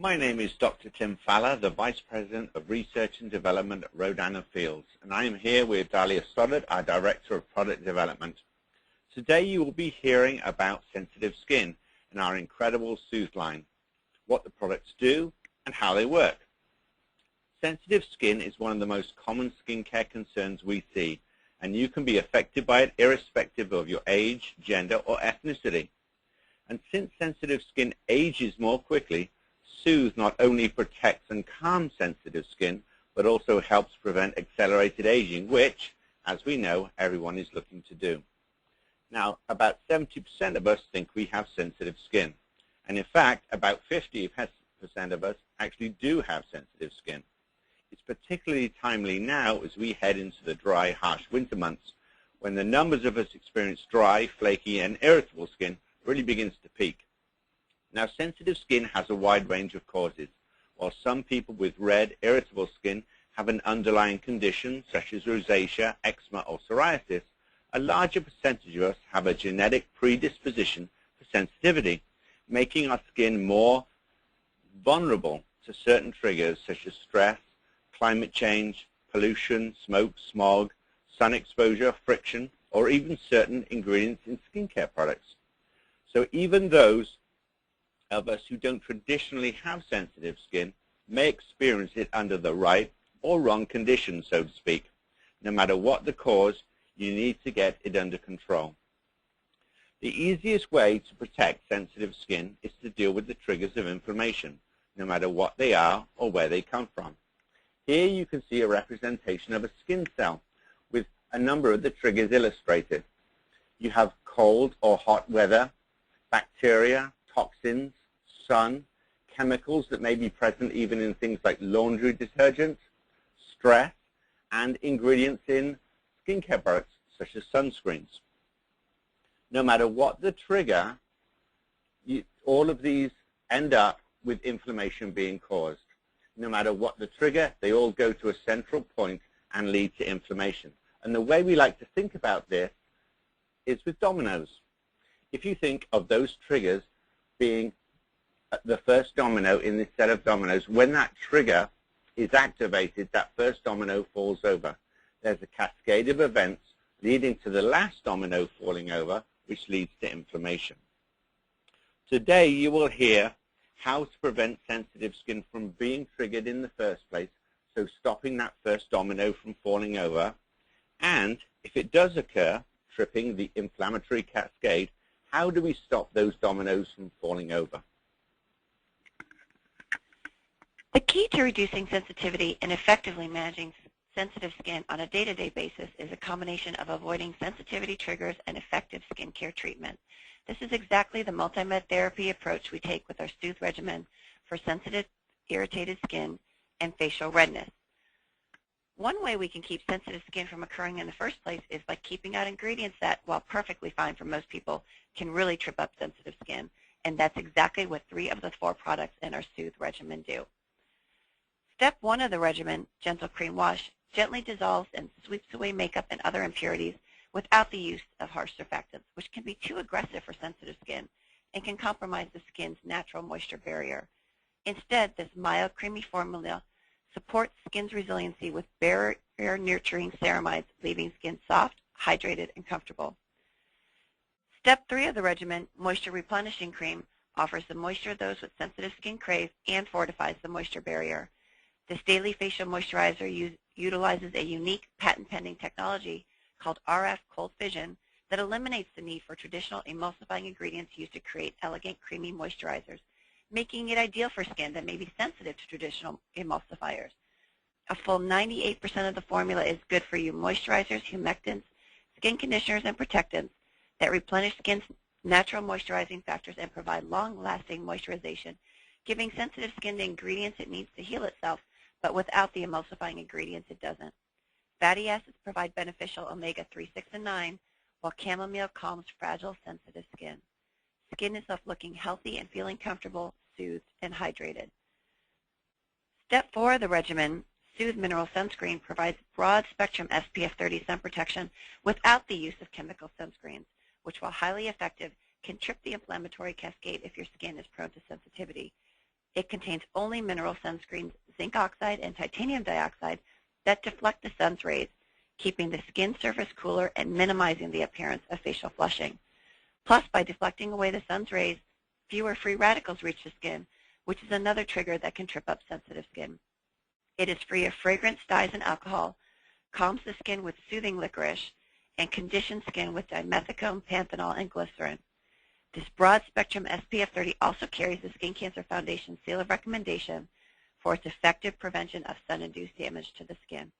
My name is Dr. Tim Fowler, the Vice President of Research and Development at Rodan & Fields, and I am here with Dahlia Stoddard, our Director of Product Development. Today you will be hearing about sensitive skin and our incredible Soothe line, what the products do, and how they work. Sensitive skin is one of the most common skincare concerns we see, and you can be affected by it irrespective of your age, gender, or ethnicity. And since sensitive skin ages more quickly, Soothe not only protects and calms sensitive skin, but also helps prevent accelerated aging, which, as we know, everyone is looking to do. Now, about 70% of us think we have sensitive skin. And in fact, about 50% of us actually do have sensitive skin. It's particularly timely now as we head into the dry, harsh winter months, when the numbers of us experience dry, flaky, and irritable skin really begins to peak. Now, sensitive skin has a wide range of causes. While some people with red, irritable skin have an underlying condition such as rosacea, eczema, or psoriasis, a larger percentage of us have a genetic predisposition for sensitivity, making our skin more vulnerable to certain triggers such as stress, climate change, pollution, smoke, smog, sun exposure, friction, or even certain ingredients in skincare products. So even those of us who don't traditionally have sensitive skin may experience it under the right or wrong conditions, so to speak. No matter what the cause, you need to get it under control. The easiest way to protect sensitive skin is to deal with the triggers of inflammation, no matter what they are or where they come from. Here you can see a representation of a skin cell with a number of the triggers illustrated. You have cold or hot weather, bacteria, toxins, sun, chemicals that may be present even in things like laundry detergents, stress, and ingredients in skincare products such as sunscreens. No matter what the trigger, all of these end up with inflammation being caused. No matter what the trigger, they all go to a central point and lead to inflammation. And the way we like to think about this is with dominoes. If you think of those triggers being the first domino in this set of dominoes, when that trigger is activated, that first domino falls over. There's a cascade of events leading to the last domino falling over, which leads to inflammation. Today you will hear how to prevent sensitive skin from being triggered in the first place, so stopping that first domino from falling over, and if it does occur, tripping the inflammatory cascade, how do we stop those dominoes from falling over? The key to reducing sensitivity and effectively managing sensitive skin on a day-to-day basis is a combination of avoiding sensitivity triggers and effective skincare treatment. This is exactly the multi-med therapy approach we take with our Soothe regimen for sensitive, irritated skin and facial redness. One way we can keep sensitive skin from occurring in the first place is by keeping out ingredients that, while perfectly fine for most people, can really trip up sensitive skin. And that's exactly what 3 of the 4 products in our Soothe regimen do. Step 1 of the regimen, Gentle Cream Wash, gently dissolves and sweeps away makeup and other impurities without the use of harsh surfactants, which can be too aggressive for sensitive skin and can compromise the skin's natural moisture barrier. Instead, this mild, creamy formula supports skin's resiliency with barrier-nurturing ceramides, leaving skin soft, hydrated, and comfortable. Step 3 of the regimen, Moisture Replenishing Cream, offers the moisture those with sensitive skin crave and fortifies the moisture barrier. This daily facial moisturizer utilizes a unique patent-pending technology called RF cold fission that eliminates the need for traditional emulsifying ingredients used to create elegant, creamy moisturizers, making it ideal for skin that may be sensitive to traditional emulsifiers. A full 98% of the formula is good for you moisturizers, humectants, skin conditioners, and protectants that replenish skin's natural moisturizing factors and provide long-lasting moisturization, giving sensitive skin the ingredients it needs to heal itself, but without the emulsifying ingredients it doesn't. Fatty acids provide beneficial omega-3, 6, and 9, while chamomile calms fragile, sensitive skin. Skin is left looking healthy and feeling comfortable, soothed, and hydrated. Step 4 of the regimen, Soothe Mineral Sunscreen, provides broad-spectrum SPF 30 sun protection without the use of chemical sunscreens, which, while highly effective, can trip the inflammatory cascade if your skin is prone to sensitivity. It contains only mineral sunscreens, zinc oxide and titanium dioxide, that deflect the sun's rays, keeping the skin surface cooler and minimizing the appearance of facial flushing. Plus, by deflecting away the sun's rays, fewer free radicals reach the skin, which is another trigger that can trip up sensitive skin. It is free of fragrance, dyes, and alcohol, calms the skin with soothing licorice, and conditions skin with dimethicone, panthenol, and glycerin. This broad-spectrum SPF 30 also carries the Skin Cancer Foundation seal of recommendation for its effective prevention of sun-induced damage to the skin.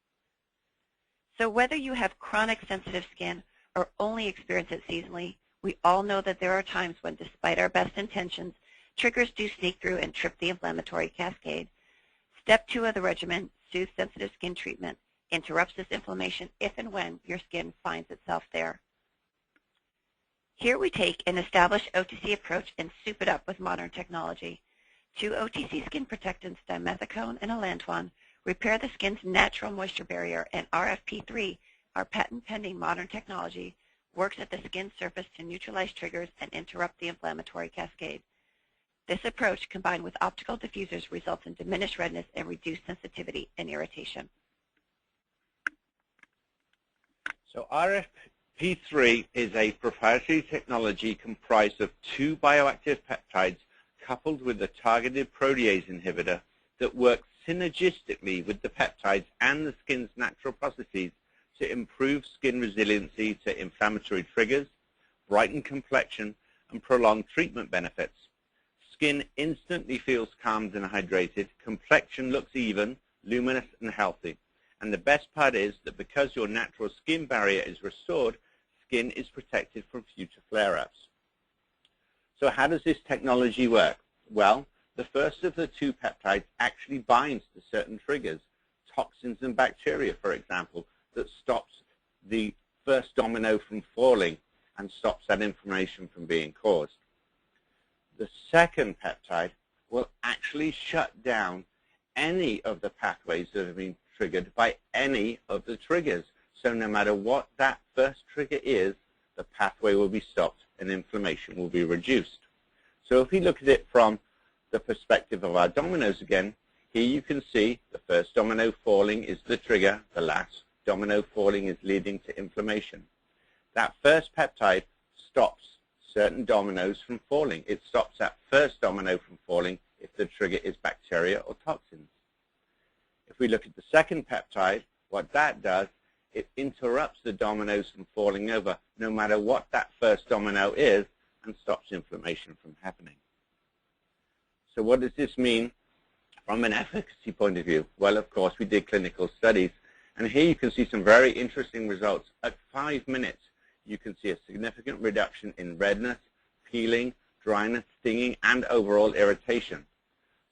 So whether you have chronic sensitive skin or only experience it seasonally, we all know that there are times when, despite our best intentions, triggers do sneak through and trip the inflammatory cascade. Step 2 of the regimen, Soothe Sensitive Skin Treatment, interrupts this inflammation if and when your skin finds itself there. Here we take an established OTC approach and soup it up with modern technology. 2 OTC skin protectants, dimethicone and allantoin, repair the skin's natural moisture barrier, and RFP3, our patent-pending modern technology, works at the skin surface to neutralize triggers and interrupt the inflammatory cascade. This approach, combined with optical diffusers, results in diminished redness and reduced sensitivity and irritation. So RFP3 is a proprietary technology comprised of 2 bioactive peptides coupled with a targeted protease inhibitor that works synergistically with the peptides and the skin's natural processes to improve skin resiliency to inflammatory triggers, brighten complexion, and prolong treatment benefits. Skin instantly feels calmed and hydrated, complexion looks even, luminous, and healthy. And the best part is that because your natural skin barrier is restored, skin is protected from future flare-ups. So how does this technology work? Well, the first of the 2 peptides actually binds to certain triggers, toxins and bacteria, for example, that stops the first domino from falling and stops that inflammation from being caused. The second peptide will actually shut down any of the pathways that have been triggered by any of the triggers. So no matter what that first trigger is, the pathway will be stopped and inflammation will be reduced. So if we look at it from the perspective of our dominoes again, here you can see the first domino falling is the trigger, the last domino falling is leading to inflammation. That first peptide stops certain dominoes from falling. It stops that first domino from falling if the trigger is bacteria or toxins. If we look at the second peptide, what that does, it interrupts the dominoes from falling over, no matter what that first domino is, and stops inflammation from happening. So what does this mean from an efficacy point of view? Well, of course, we did clinical studies, and here you can see some very interesting results. At 5 minutes, you can see a significant reduction in redness, peeling, dryness, stinging, and overall irritation.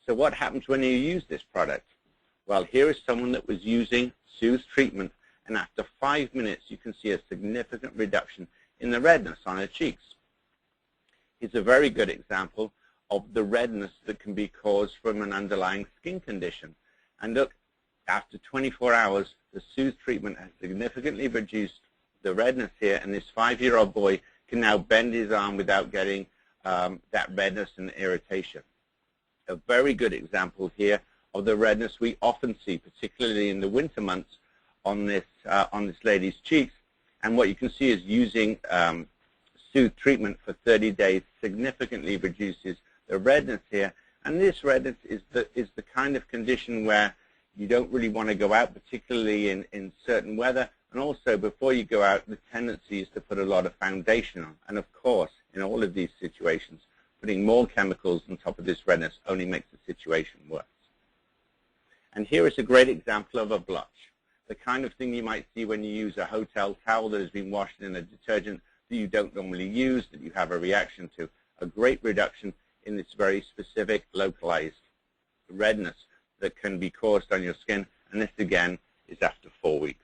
So what happens when you use this product? Well, here is someone that was using Soothe treatment, and after 5 minutes, you can see a significant reduction in the redness on her cheeks. It's a very good example of the redness that can be caused from an underlying skin condition. And look, after 24 hours, the Soothe treatment has significantly reduced the redness here, and this 5-year-old boy can now bend his arm without getting that redness and irritation. A very good example here of the redness we often see, particularly in the winter months, on this lady's cheeks. And what you can see is using Soothe treatment for 30 days significantly reduces the redness here. And this redness is the kind of condition where you don't really want to go out, particularly in certain weather. And also, before you go out, the tendency is to put a lot of foundation on. And of course, in all of these situations, putting more chemicals on top of this redness only makes the situation worse. And here is a great example of a blotch, the kind of thing you might see when you use a hotel towel that has been washed in a detergent that you don't normally use, that you have a reaction to. A great reduction in this very specific localized redness that can be caused on your skin. And this, again, is after 4 weeks.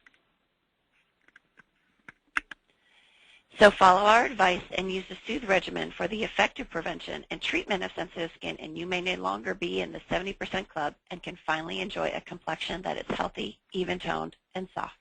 So follow our advice and use the SOOTHE Regimen for the effective prevention and treatment of sensitive skin, and you may no longer be in the 70% club and can finally enjoy a complexion that is healthy, even-toned, and soft.